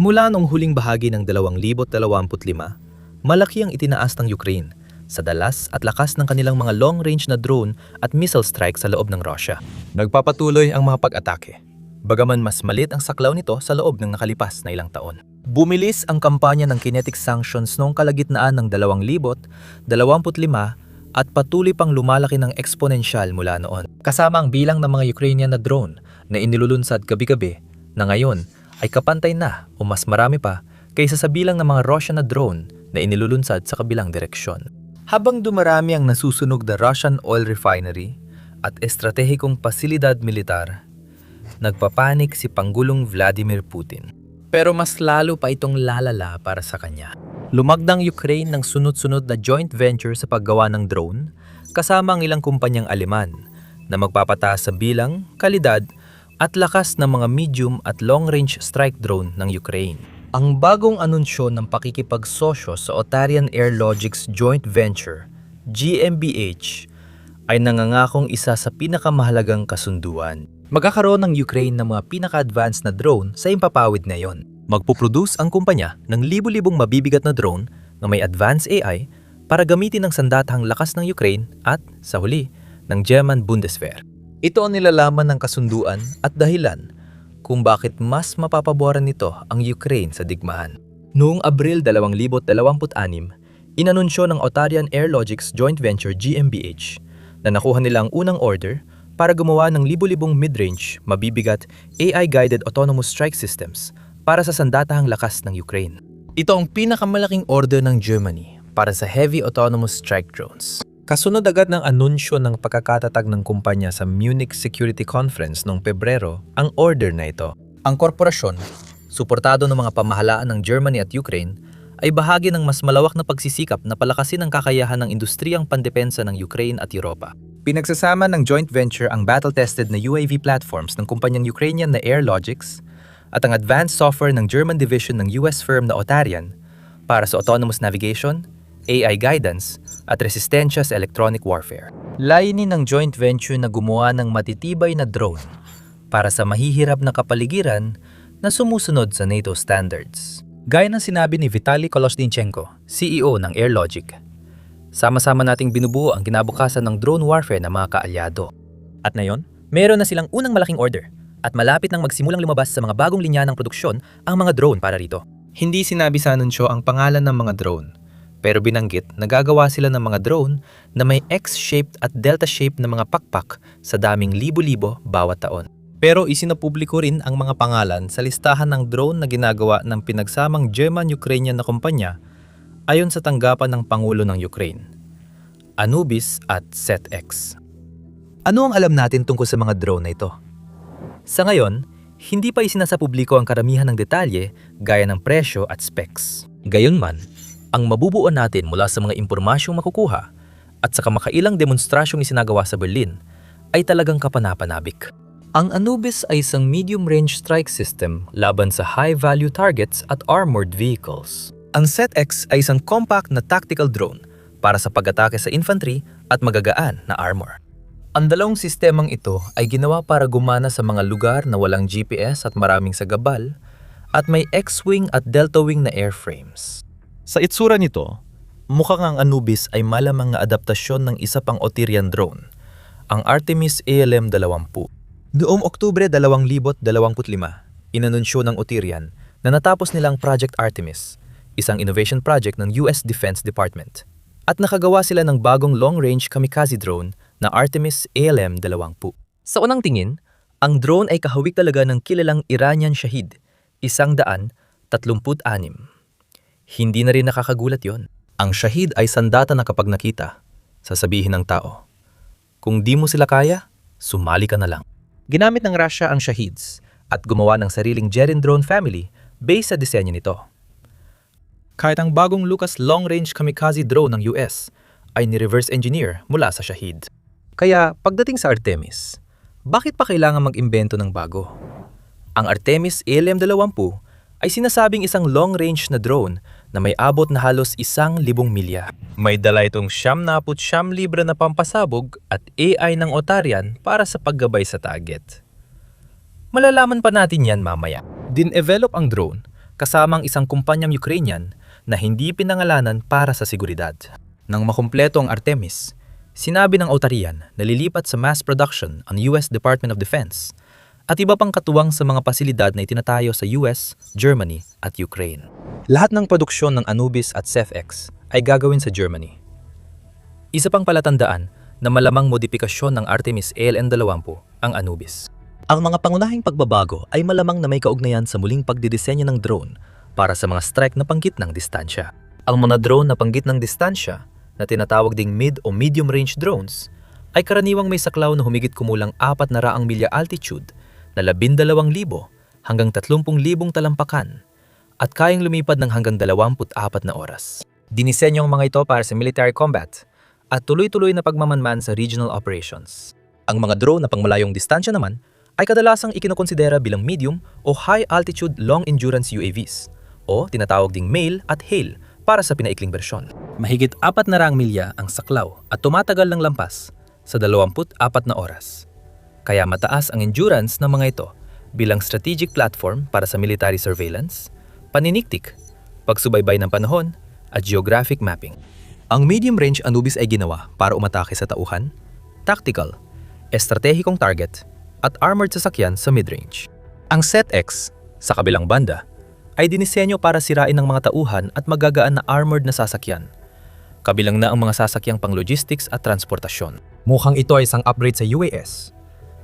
Mula noong huling bahagi ng 2025, malaki ang itinaas ng Ukraine sa dalas at lakas ng kanilang mga long-range na drone at missile strike sa loob ng Russia. Nagpapatuloy ang mga pag-atake, bagaman mas malit ang saklaw nito sa loob ng nakalipas na ilang taon. Bumilis ang kampanya ng kinetic sanctions noong kalagitnaan ng 2025 at patuloy pang lumalaki ng eksponensyal mula noon. Kasama ang bilang ng mga Ukrainian na drone na inilulunsad gabi-gabi na ngayon ay kapantay na o mas marami pa kaysa sa bilang ng mga Russian na drone na inilulunsad sa kabilang direksyon. Habang dumarami ang nasusunog na Russian oil refinery at estratehikong pasilidad militar, nagpapanik si Pangulong Vladimir Putin. Pero mas lalo pa itong lalala para sa kanya. Lumagdang Ukraine ng sunod-sunod na joint venture sa paggawa ng drone kasama ang ilang kumpanyang Aleman na magpapataas sa bilang, kalidad at lakas ng mga medium at long-range strike drone ng Ukraine. Ang bagong anunsyo ng pakikipagsosyo sa Otarian Air Logics Joint Venture, GmbH, ay nangangakong isa sa pinakamahalagang kasunduan. Magkakaroon ng Ukraine ng mga pinaka-advanced na drone sa impapawid ngayon. Magpuproduce ang kumpanya ng libu-libong mabibigat na drone na may advanced AI para gamitin ng sandatahang lakas ng Ukraine at, sa huli, ng German Bundeswehr. Ito ang nilalaman ng kasunduan at dahilan kung bakit mas mapapaboran nito ang Ukraine sa digmaan. Noong Abril 2026, inanunsyo ng Otarian Air Logics Joint Venture GmbH na nakuha nila ang unang order para gumawa ng libu-libong mid-range, mabibigat, AI-guided autonomous strike systems para sa sandatahang lakas ng Ukraine. Ito ang pinakamalaking order ng Germany para sa heavy autonomous strike drones. Kasunod agad ng anunsyo ng pagkakatatag ng kumpanya sa Munich Security Conference noong Pebrero ang order na ito. Ang korporasyon, suportado ng mga pamahalaan ng Germany at Ukraine, ay bahagi ng mas malawak na pagsisikap na palakasin ang kakayahan ng industriyang pandepensa ng Ukraine at Europa. Pinagsasama ng joint venture ang battle-tested na UAV platforms ng kumpanyang Ukrainian na Air Logics at ang advanced software ng German division ng US firm na Otarian para sa autonomous navigation, AI guidance, at resistensya sa electronic warfare. Layunin ng joint venture na gumawa ng matitibay na drone para sa mahihirap na kapaligiran na sumusunod sa NATO standards. Gaya ng sinabi ni Vitaly Kolosninchenko, CEO ng AirLogic, sama-sama nating binubuo ang kinabukasan ng drone warfare ng mga kaalyado. At ngayon, meron na silang unang malaking order at malapit nang magsimulang lumabas sa mga bagong linya ng produksyon ang mga drone para rito. Hindi sinabi sa anunsyo ang pangalan ng mga drone, pero binanggit na gagawa sila ng mga drone na may X-shaped at delta-shaped na mga pakpak sa daming libo-libo bawat taon. Pero isinapubliko rin ang mga pangalan sa listahan ng drone na ginagawa ng pinagsamang German-Ukrainian na kumpanya ayon sa tanggapan ng Pangulo ng Ukraine, Anubis at SetX. Ano ang alam natin tungkol sa mga drone na ito? Sa ngayon, hindi pa isinasapubliko ang karamihan ng detalye gaya ng presyo at specs. Gayunman, ang mabubuo natin mula sa mga impormasyong makukuha at sa kamakailang demonstrasyong isinagawa sa Berlin ay talagang kapanapanabik. Ang Anubis ay isang medium-range strike system laban sa high-value targets at armored vehicles. Ang SetX ay isang compact na tactical drone para sa pag-atake sa infantry at magagaan na armor. Ang dalawang sistemang ito ay ginawa para gumana sa mga lugar na walang GPS at maraming sagabal at may X-wing at delta-wing na airframes. Sa itsura nito, mukhang ang Anubis ay malamang na adaptasyon ng isa pang Otarian drone, ang Artemis ALM-20. Noong Oktubre 2025, inanunsyo ng Otarian na natapos nilang Project Artemis, isang innovation project ng US Defense Department, at nakagawa sila ng bagong long-range kamikaze drone na Artemis ALM-20. Sa unang tingin, ang drone ay kahawig talaga ng kilalang Iranian Shahid, 136. Hindi na rin nakakagulat yon. Ang Shahid ay sandata na kapag nakita, sasabihin ng tao, kung di mo sila kaya, sumali ka na lang. Ginamit ng Russia ang Shahids at gumawa ng sariling Gerin drone family based sa disenyo nito. Kahit ang bagong Lucas long-range kamikaze drone ng US ay ni-reverse engineer mula sa Shahid. Kaya pagdating sa Artemis, bakit pa kailangan mag-imbento ng bago? Ang Artemis ALM-20 ay sinasabing isang long-range na drone na may abot na halos 1,000 milya. May dala itong 79 libre na pampasabog at AI ng Otarian para sa paggabay sa target. Malalaman pa natin yan mamaya. Din-develop ang drone kasamang isang kumpanyang Ukrainian na hindi pinangalanan para sa seguridad. Nang makumpleto ang Artemis, sinabi ng Otarian na lilipat sa mass production ang US Department of Defense at iba pang katuwang sa mga pasilidad na itinatayo sa US, Germany at Ukraine. Lahat ng produksyon ng Anubis at SethX ay gagawin sa Germany. Isa pang palatandaan na malamang modifikasyon ng Artemis ALN-20 ang Anubis. Ang mga pangunahing pagbabago ay malamang na may kaugnayan sa muling pagdidisenyo ng drone para sa mga strike na panggitnang distansya. Ang mga drone na panggitnang distansya na tinatawag ding mid o medium range drones ay karaniwang may saklaw na humigit kumulang 400 milya altitude na 12,000 hanggang 30,000 talampakan at kayang lumipad ng hanggang 24 na oras. Dinisenyo ang mga ito para sa military combat at tuloy-tuloy na pagmamanman sa regional operations. Ang mga drone na pangmalayong distansya naman ay kadalasang ikinukonsidera bilang medium o high-altitude long-endurance UAVs o tinatawag ding MALE at HALE para sa pinaikling bersyon. Mahigit 400 milya ang saklaw at tumatagal ng lampas sa 24 na oras. Kaya mataas ang endurance ng mga ito bilang strategic platform para sa military surveillance, paniniktik, pagsubaybay ng panahon at geographic mapping. Ang medium-range Anubis ay ginawa para umatake sa tauhan, tactical, estratehikong target, at armored sasakyan sa mid-range. Ang SethX, sa kabilang banda, ay dinisenyo para sirain ng mga tauhan at magagaan na armored na sasakyan. Kabilang na ang mga sasakyang pang-logistics at transportasyon. Mukhang ito ay isang upgrade sa UAS,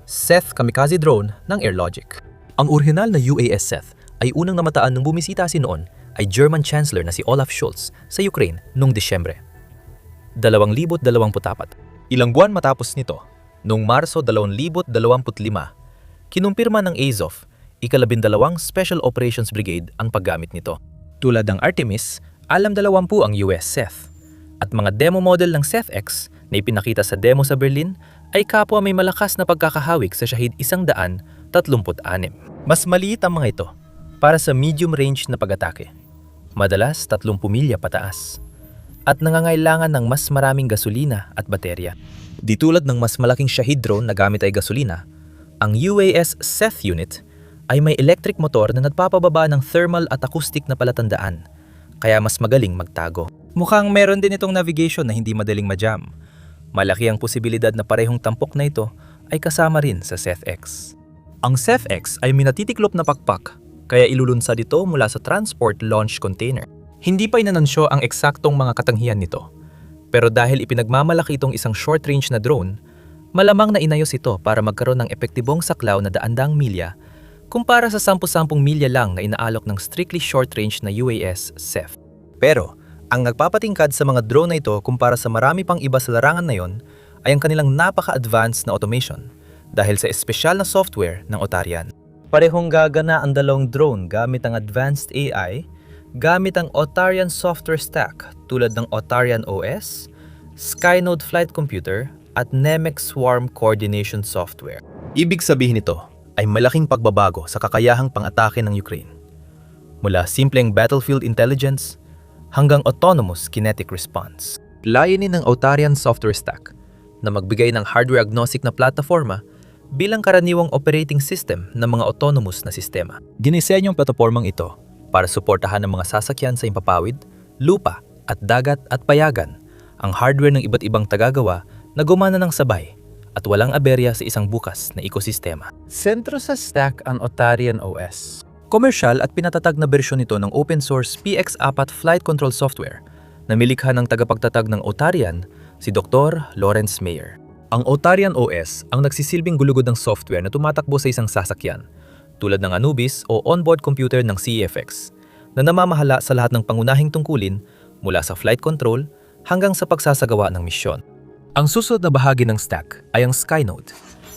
Seth Kamikaze drone ng Airlogic. Ang orihinal na UAS Seth ay unang namataan nung bumisita noon ay German Chancellor na si Olaf Scholz sa Ukraine noong Disyembre 2024. Ilang buwan matapos nito, noong Marso 2025, kinumpirma ng Azov, ika-12 Special Operations Brigade ang paggamit nito. Tulad ng Artemis, alam 20 ang US Seth. At mga demo model ng SethX na ipinakita sa demo sa Berlin ay kapwa may malakas na pagkakahawik sa Shahid 136. Mas maliit ang mga ito para sa medium range na pag-atake. Madalas 30 milya pataas. At nangangailangan ng mas maraming gasolina at baterya. Di tulad ng mas malaking Shahid drone na gamit ay gasolina, ang UAS Seth unit ay may electric motor na nagpapababa ng thermal at acoustic na palatandaan, kaya mas magaling magtago. Mukhang meron din itong navigation na hindi madaling ma-jam. Malaki ang posibilidad na parehong tampok na ito ay kasama rin sa SethX. Ang SethX ay minatitiklop na pakpak, kaya ilulunsad ito mula sa transport launch container. Hindi pa inanansyo ang eksaktong mga katangian nito. Pero dahil ipinagmamalaki itong isang short-range na drone, malamang na inayos ito para magkaroon ng epektibong saklaw na 200 milya kumpara sa 10-10 milya lang na inaalok ng strictly short-range na UAS Seth. Pero, ang nagpapatingkad sa mga drone na ito kumpara sa marami pang iba sa larangan na yon ay ang kanilang napaka-advanced na automation dahil sa espesyal na software ng Otarian. Parehong gagana ang dalawang drone gamit ang advanced AI, gamit ang Otarian software stack tulad ng Otarian OS, Skynode flight computer, at Nemex swarm coordination software. Ibig sabihin nito ay malaking pagbabago sa kakayahang pang-atake ng Ukraine. Mula simpleng battlefield intelligence hanggang autonomous kinetic response. Layunin ng Otarian software stack na magbigay ng hardware-agnostic na plataforma bilang karaniwang operating system ng mga autonomous na sistema. Dinisenyong platapormang ito para suportahan ng mga sasakyan sa impapawid, lupa, at dagat at payagan ang hardware ng iba't ibang tagagawa na gumana ng sabay at walang aberya sa isang bukas na ekosistema. Sentro sa stack ang Otarian OS. Komersyal at pinatatag na bersyon nito ng open source PX4 flight control software na milikha ng tagapagtatag ng Otarian, si Dr. Lawrence Mayer. Ang Otarian OS ang nagsisilbing gulugod ng software na tumatakbo sa isang sasakyan, tulad ng Anubis o onboard computer ng CEFX, na namamahala sa lahat ng pangunahing tungkulin mula sa flight control hanggang sa pagsasagawa ng misyon. Ang susunod na bahagi ng stack ay ang Skynode,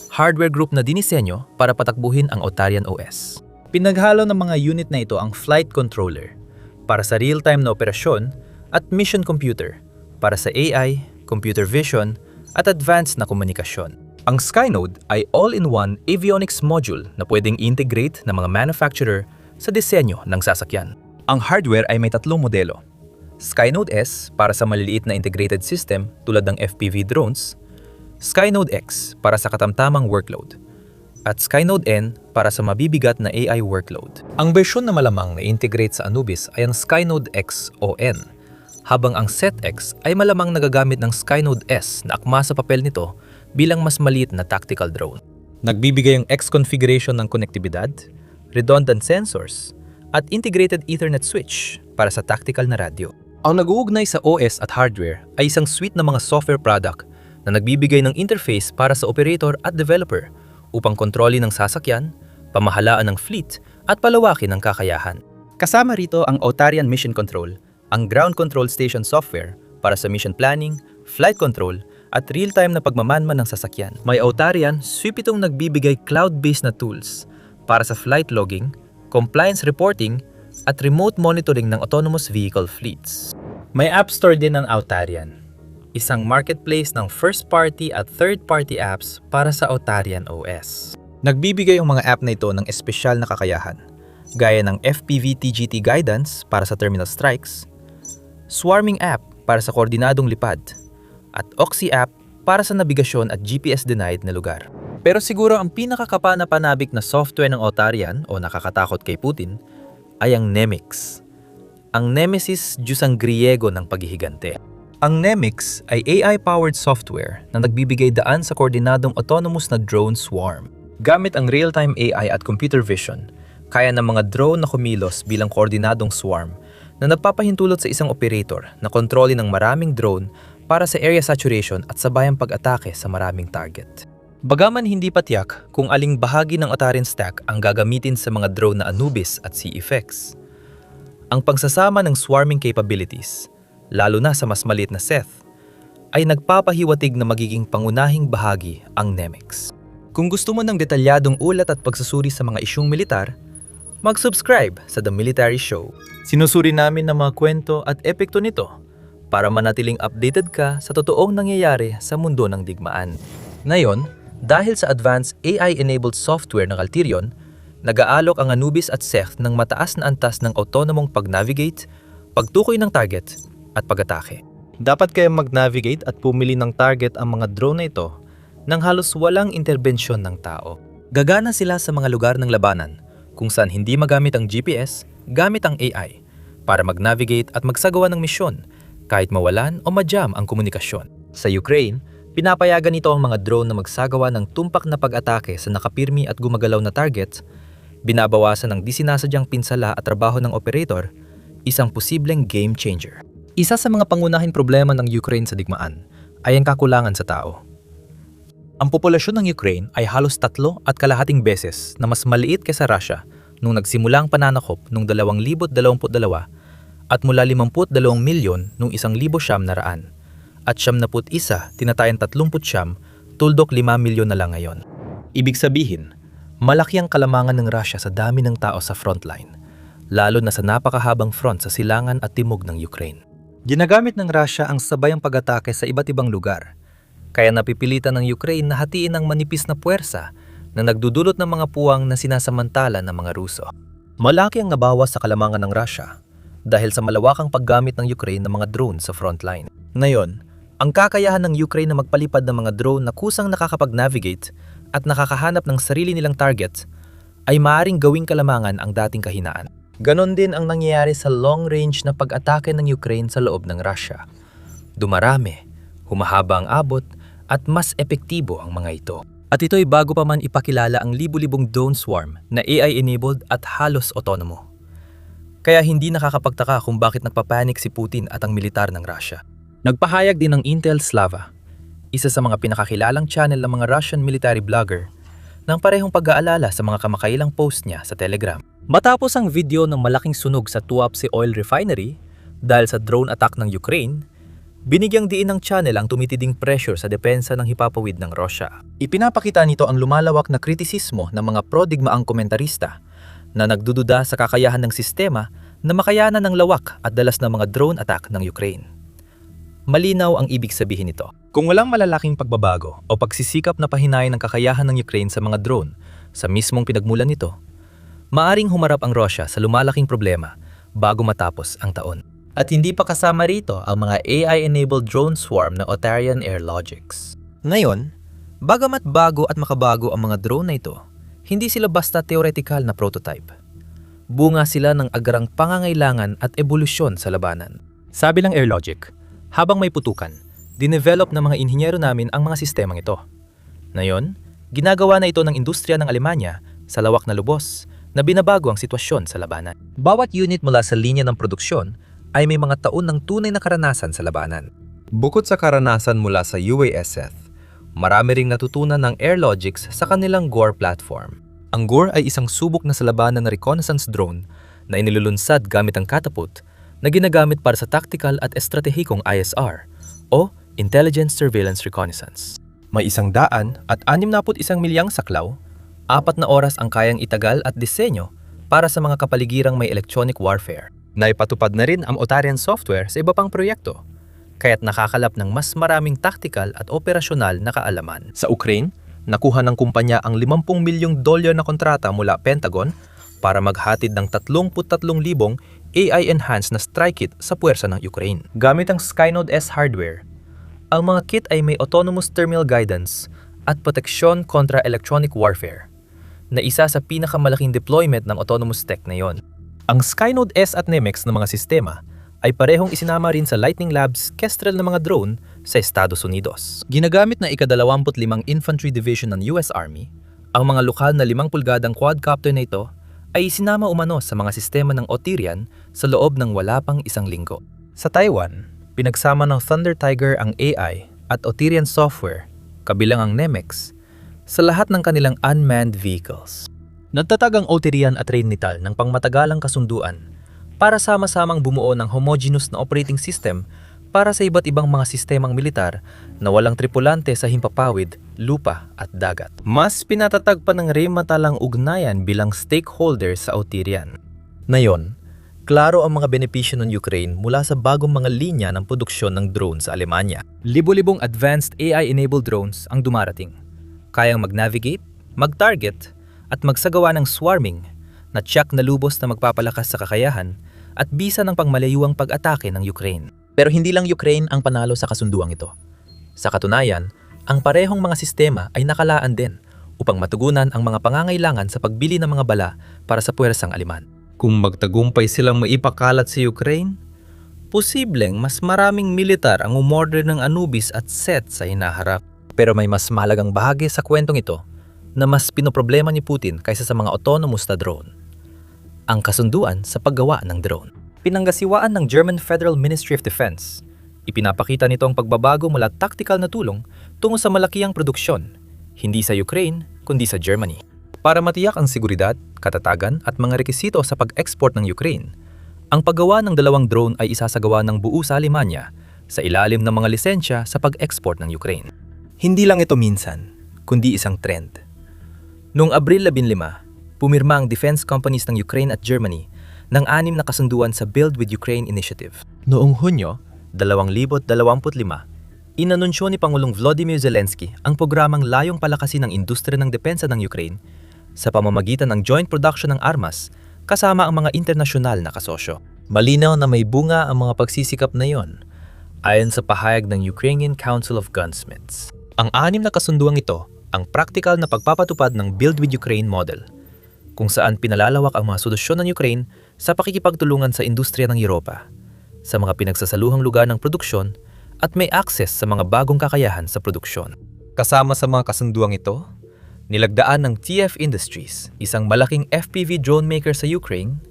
hardware group na dinisenyo para patakbuhin ang Otarian OS. Pinaghalo ng mga unit na ito ang flight controller para sa real-time na operasyon at mission computer para sa AI, computer vision at advanced na komunikasyon. Ang Skynode ay all-in-one avionics module na pwedeng integrate ng mga manufacturer sa disenyo ng sasakyan. Ang hardware ay may 3 modelo. Skynode S para sa maliliit na integrated system tulad ng FPV drones, Skynode X para sa katamtamang workload, at Skynode N para sa mabibigat na AI workload. Ang bersyon na malamang na integrate sa Anubis ay ang Skynode X o N, habang ang SetX ay malamang nagagamit ng Skynode S na akma sa papel nito bilang mas maliit na tactical drone. Nagbibigay ang X configuration ng konektibidad, redundant sensors, at integrated Ethernet switch para sa tactical na radyo. Ang nag-uugnay sa OS at hardware ay isang suite ng mga software product na nagbibigay ng interface para sa operator at developer upang kontrolin ng sasakyan, pamahalaan ng fleet, at palawakin ang kakayahan. Kasama rito ang Autarian Mission Control, ang ground control station software para sa mission planning, flight control, at real-time na pagmamanman ng sasakyan. May Autarian, sweep itong nagbibigay cloud-based na tools para sa flight logging, compliance reporting, at remote monitoring ng autonomous vehicle fleets. May App Store din ng Autarian, isang marketplace ng first-party at third-party apps para sa Autarian OS. Nagbibigay ang mga app na ito ng espesyal na kakayahan, gaya ng FPV TGT guidance para sa terminal strikes, swarming app para sa koordinadong lipad, at Oxy app para sa nabigasyon at GPS-denied na lugar. Pero siguro ang pinakakapanapanabik na software ng Autarian o nakakatakot kay Putin ay ang Nemix. Ang Nemesis, Diyos ang Griego ng paghihigante. Ang Nemix ay AI-powered software na nagbibigay daan sa koordinadong autonomous na drone swarm. Gamit ang real-time AI at computer vision, kaya ng mga drone na kumilos bilang koordinadong swarm na nagpapahintulot sa isang operator na kontrolin ng maraming drone para sa area saturation at sabayang pag-atake sa maraming target. Bagaman hindi patiyak kung aling bahagi ng Autarian stack ang gagamitin sa mga drone na Anubis at CFX, ang pagsasama ng swarming capabilities, lalo na sa mas maliit na Seth, ay nagpapahiwatig na magiging pangunahing bahagi ang Nemix. Kung gusto mo ng detalyadong ulat at pagsusuri sa mga isyung militar, mag-subscribe sa The Military Show. Sinusuri namin ang mga kwento at epekto nito para manatiling updated ka sa totoong nangyayari sa mundo ng digmaan. Ngayon, dahil sa advanced AI-enabled software ng Alterion, nag-aalok ang Anubis at Seth ng mataas na antas ng autonomong pag-navigate, pagtukoy ng target, at pag-atake. Dapat kayang mag-navigate at pumili ng target ang mga drone na ito nang halos walang interbensyon ng tao. Gagana sila sa mga lugar ng labanan kung saan hindi magamit ang GPS, gamit ang AI para mag-navigate at magsagawa ng misyon kahit mawalan o majam ang komunikasyon. Sa Ukraine, pinapayagan nito ang mga drone na magsagawa ng tumpak na pag-atake sa nakapirmi at gumagalaw na targets, binabawasan ang di sinasadyang pinsala at trabaho ng operator, isang posibleng game changer. Isa sa mga pangunahing problema ng Ukraine sa digmaan ay ang kakulangan sa tao. Ang populasyon ng Ukraine ay halos 3.2 beses na mas maliit kaysa Russia nung nagsimula ang pananakop noong 2022 at mula 52 milyon noong 1900 at 71 tinatayang 39 tuldok 5 milyon na lang ngayon. Ibig sabihin, malaki ang kalamangan ng Russia sa dami ng tao sa frontline, lalo na sa napakahabang front sa silangan at timog ng Ukraine. Ginagamit ng Russia ang sabayang pag-atake sa iba't ibang lugar, kaya napipilitan ng Ukraine na hatiin ang manipis na puwersa na nagdudulot ng mga puwang na sinasamantala ng mga Ruso. Malaki ang nabawas sa kalamangan ng Russia dahil sa malawakang paggamit ng Ukraine ng mga drone sa frontline. Ngayon, ang kakayahan ng Ukraine na magpalipad ng mga drone na kusang nakakapag-navigate at nakakahanap ng sarili nilang targets ay maaaring gawing kalamangan ang dating kahinaan. Ganon din ang nangyayari sa long-range na pag-atake ng Ukraine sa loob ng Russia. Dumarami, humahaba ang abot, at mas epektibo ang mga ito. At ito'y bago pa man ipakilala ang libu-libong drone swarm na AI-enabled at halos autonomo. Kaya hindi nakakapagtaka kung bakit nagpapanik si Putin at ang militar ng Russia. Nagpahayag din ng Intel Slava, isa sa mga pinakakilalang channel ng mga Russian military blogger, ng parehong pag-aalala sa mga kamakailang post niya sa Telegram. Matapos ang video ng malaking sunog sa Tuapse Oil Refinery dahil sa drone attack ng Ukraine, binigyang diin ng channel ang tumitiding pressure sa depensa ng hipapawid ng Russia. Ipinapakita nito ang lumalawak na kritisismo ng mga pro-digmaang komentarista na nagdududa sa kakayahan ng sistema na makayanan ng lawak at dalas ng mga drone attack ng Ukraine. Malinaw ang ibig sabihin nito. Kung walang malalaking pagbabago o pagsisikap na pahinayin ng kakayahan ng Ukraine sa mga drone sa mismong pinagmulan nito, maaring humarap ang Russia sa lumalaking problema bago matapos ang taon. At hindi pa kasama rito ang mga AI-enabled drone swarm ng Autarian Air Logics. Ngayon, bagamat bago at makabago ang mga drone na ito, Hindi sila basta theoretical na prototype. Bunga sila ng agrang pangangailangan at ebolusyon sa labanan. Sabi ng AirLogic, habang may putukan, dinevelop ng mga inhinyero namin ang mga sistemang ito. Ngayon, ginagawa na ito ng industriya ng Alemanya sa lawak na lubos na binabago ang sitwasyon sa labanan. Bawat unit mula sa linya ng produksyon ay may mga taon ng tunay na karanasan sa labanan. Bukod sa karanasan mula sa UASF, marami ring natutunan ng AirLogics sa kanilang GORE platform. Ang GORE ay isang subok na sa labanan na reconnaissance drone na inilulunsad gamit ang catapult na ginagamit para sa tactical at estratehikong ISR o Intelligence Surveillance Reconnaissance. May 161 milyang saklaw, 4 na oras ang kayang itagal at disenyo para sa mga kapaligirang may electronic warfare. Naipatupad na rin ang Otarian software sa iba pang proyekto, kaya't nakakalap ng mas maraming tactical at operasyonal na kaalaman. Sa Ukraine, nakuha ng kumpanya ang $50 milyong na kontrata mula Pentagon para maghatid ng 33,000 AI-enhanced na strike kit sa puwersa ng Ukraine. Gamit ang Skynode S hardware, ang mga kit ay may autonomous thermal guidance at proteksyon kontra electronic warfare, na isa sa pinakamalaking deployment ng autonomous tech na yon. Ang Skynode S at Nemex na mga sistema ay parehong isinama rin sa Lightning Labs Kestrel na mga drone sa Estados Unidos. Ginagamit na ika-25 Infantry Division ng US Army, ang mga lokal na 5 pulgadang quadcopter na ito ay isinama umano sa mga sistema ng Otarian sa loob ng wala pang 1 linggo. Sa Taiwan, pinagsama ng Thunder Tiger ang AI at Otarian software, kabilang ang Nemex, sa lahat ng kanilang unmanned vehicles. Nagtatag ang Otarian at Rheinmetall ng pangmatagalang kasunduan para sama-samang bumuo ng homogeneous na operating system para sa iba't ibang mga sistemang militar na walang tripulante sa himpapawid, lupa at dagat. Mas pinatatag pa ng Rheinmetall ang ugnayan bilang stakeholder sa Otarian. Ngayon, klaro ang mga benepisyo ng Ukraine mula sa bagong mga linya ng produksyon ng drone sa Alemanya. Libo-libong advanced AI-enabled drones ang dumarating. Kayang mag-navigate, mag-target, at magsagawa ng swarming na tiyak na lubos na magpapalakas sa kakayahan at bisa ng pangmalayuang pag-atake ng Ukraine. Pero hindi lang Ukraine ang panalo sa kasunduang ito. Sa katunayan, ang parehong mga sistema ay nakalaan din upang matugunan ang mga pangangailangan sa pagbili ng mga bala para sa puwersang Aleman. Kung magtagumpay silang maipakalat sa Ukraine, posibleng mas maraming militar ang umorder ng Anubis at Set sa hinaharap. Pero may mas mahalagang bahagi sa kwentong ito na mas pinoproblema ni Putin kaysa sa mga autonomous na drone. Ang kasunduan sa paggawa ng drone. Pinanggasiwaan ng German Federal Ministry of Defense. Ipinapakita nito ang pagbabago mula tactical na tulong tungo sa malakihang produksyon, hindi sa Ukraine, kundi sa Germany. Para matiyak ang seguridad, katatagan at mga rekisito sa pag-export ng Ukraine, ang paggawa ng 2 drone ay isasagawa ng buo sa Alemanya sa ilalim ng mga lisensya sa pag-export ng Ukraine. Hindi lang ito minsan, kundi isang trend. Noong Abril 15, pumirma ang defense companies ng Ukraine at Germany ng 6 na kasunduan sa Build with Ukraine Initiative. Noong Hunyo 2025, inanunsyo ni Pangulong Volodymyr Zelensky ang programang layong palakasin ng industriya ng depensa ng Ukraine sa pamamagitan ng joint production ng armas kasama ang mga internasyonal na kasosyo. Malinaw na may bunga ang mga pagsisikap na iyon, ayon sa pahayag ng Ukrainian Council of Gunsmiths. Ang 6 na kasunduang ito ang praktikal na pagpapatupad ng Build with Ukraine model, kung saan pinalalawak ang mga solusyon ng Ukraine sa pakikipagtulungan sa industriya ng Europa, sa mga pinagsasaluhang lugar ng produksyon at may access sa mga bagong kakayahan sa produksyon. Kasama sa mga kasunduang ito, nilagdaan ng TF Industries, isang malaking FPV drone maker sa Ukraine,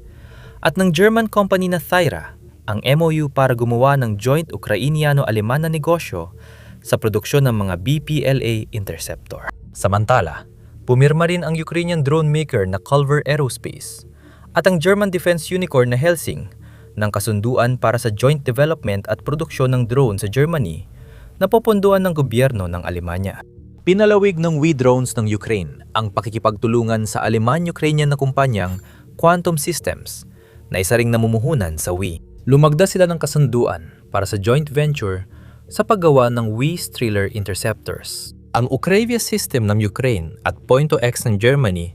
at ng German company na Thyra, ang MOU para gumawa ng joint Ukrainiano-Aleman na negosyo sa produksyon ng mga BPLA interceptor. Samantala, pumirma rin ang Ukrainian drone maker na Culver Aerospace at ang German defense unicorn na Helsing ng kasunduan para sa joint development at produksyon ng drone sa Germany na popondohan ng gobyerno ng Alemanya. Pinalawig ng WE Drones ng Ukraine ang pakikipagtulungan sa Aleman-Ukrainian na kumpanyang Quantum Systems na isa ring namumuhunan sa WE. Lumagda sila ng kasunduan para sa joint venture sa paggawa ng WE Strehler interceptors. Ang Ukravia system ng Ukraine at Point2X ng Germany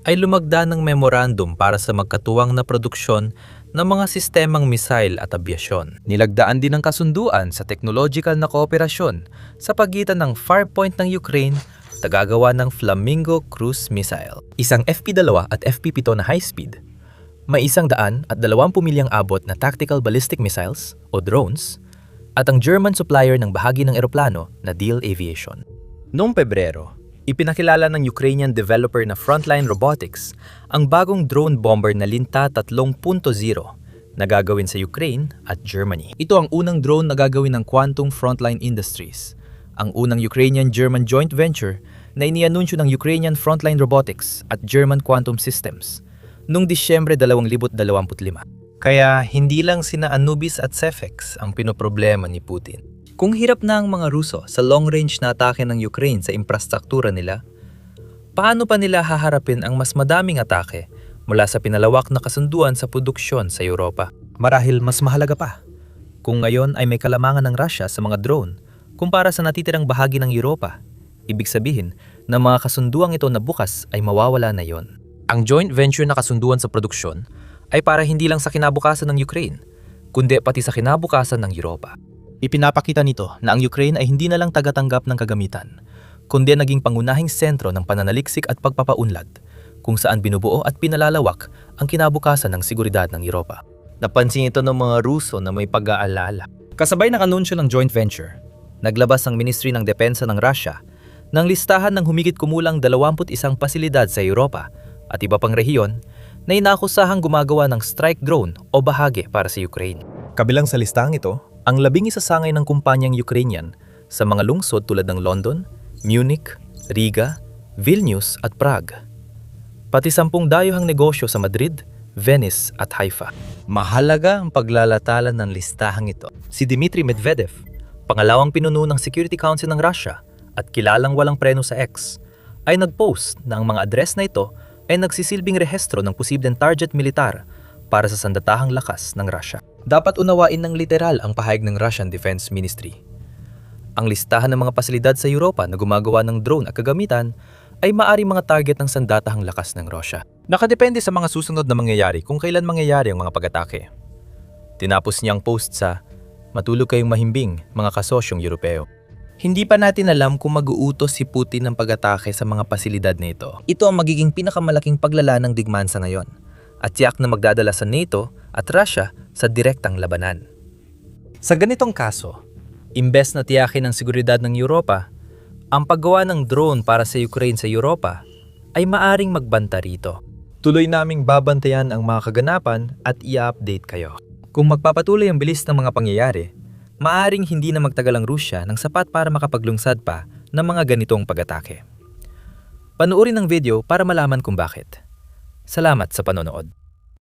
ay lumagda ng memorandum para sa magkatuwang na produksyon ng mga sistemang missile at abyasyon. Nilagdaan din ang kasunduan sa technological na kooperasyon sa pagitan ng Farpoint ng Ukraine tagagawa ng Flamingo Cruise Missile. Isang FP-2 at FP-7 na high-speed, may 120 milyang abot na tactical ballistic missiles o drones, at ang German supplier ng bahagi ng eroplano na Diehl Aviation. Noong Pebrero, ipinakilala ng Ukrainian developer na Frontline Robotics ang bagong drone bomber na Linta 3.0 na gagawin sa Ukraine at Germany. Ito ang unang drone na gagawin ng Quantum Frontline Industries, ang unang Ukrainian-German joint venture na inianunsyo ng Ukrainian Frontline Robotics at German Quantum Systems noong Disyembre 2025. Kaya hindi lang sina Anubis at Cefex ang pinoproblema ni Putin. Kung hirap na ang mga Ruso sa long-range na atake ng Ukraine sa infrastruktura nila, paano pa nila haharapin ang mas madaming atake mula sa pinalawak na kasunduan sa produksyon sa Europa? Marahil mas mahalaga pa, kung ngayon ay may kalamangan ng Russia sa mga drone kumpara sa natitirang bahagi ng Europa, ibig sabihin na mga kasunduang ito na bukas ay mawawala na yon. Ang joint venture na kasunduan sa produksyon ay para hindi lang sa kinabukasan ng Ukraine, kundi pati sa kinabukasan ng Europa. Ipinapakita nito na ang Ukraine ay hindi na lang tagatanggap ng kagamitan, kundi naging pangunahing sentro ng pananaliksik at pagpapaunlad, kung saan binubuo at pinalalawak ang kinabukasan ng seguridad ng Europa. Napansin ito ng mga Ruso na may pag-aalala. Kasabay ng anunsyo ng joint venture, naglabas ang Ministry ng Depensa ng Russia ng listahan ng humigit kumulang 21 pasilidad sa Europa at iba pang rehiyon na inakusahang gumagawa ng strike drone o bahagi para sa Ukraine. Kabilang sa listahang ito, ang 11 sangay ng kumpanyang Ukrainian sa mga lungsod tulad ng London, Munich, Riga, Vilnius at Prague. Pati 10 dayuhang negosyo sa Madrid, Venice at Haifa. Mahalaga ang paglalatalan ng listahang ito. Si Dmitry Medvedev, pangalawang pinuno ng Security Council ng Russia at kilalang walang preno sa X, ay nag-post na ang mga address na ito ay nagsisilbing rehistro ng posibleng target militar para sa sandatahang lakas ng Russia. Dapat unawain ng literal ang pahayag ng Russian Defense Ministry. Ang listahan ng mga pasilidad sa Europa na gumagawa ng drone at kagamitan ay maaaring mga target ng sandatahang lakas ng Russia. Nakadepende sa mga susunod na mangyayari kung kailan mangyayari ang mga pag-atake. Tinapos niyang post sa "Matulog kayong mahimbing, mga kasosyong Europeo." Hindi pa natin alam kung mag-uutos si Putin ng pag-atake sa mga pasilidad na ito. Ito ang magiging pinakamalaking paglala ng digmaan sa ngayon at tiyak na magdadala sa NATO at Russia sa direktang labanan. Sa ganitong kaso, imbes na tiyakin ang seguridad ng Europa, ang paggawa ng drone para sa Ukraine sa Europa ay maaring magbanta rito. Tuloy naming babantayan ang mga kaganapan at i-update kayo. Kung magpapatuloy ang bilis ng mga pangyayari, maaring hindi na magtagal ang Rusya ng sapat para makapaglungsad pa ng mga ganitong pag-atake. Panuorin ang video para malaman kung bakit. Salamat sa panonood.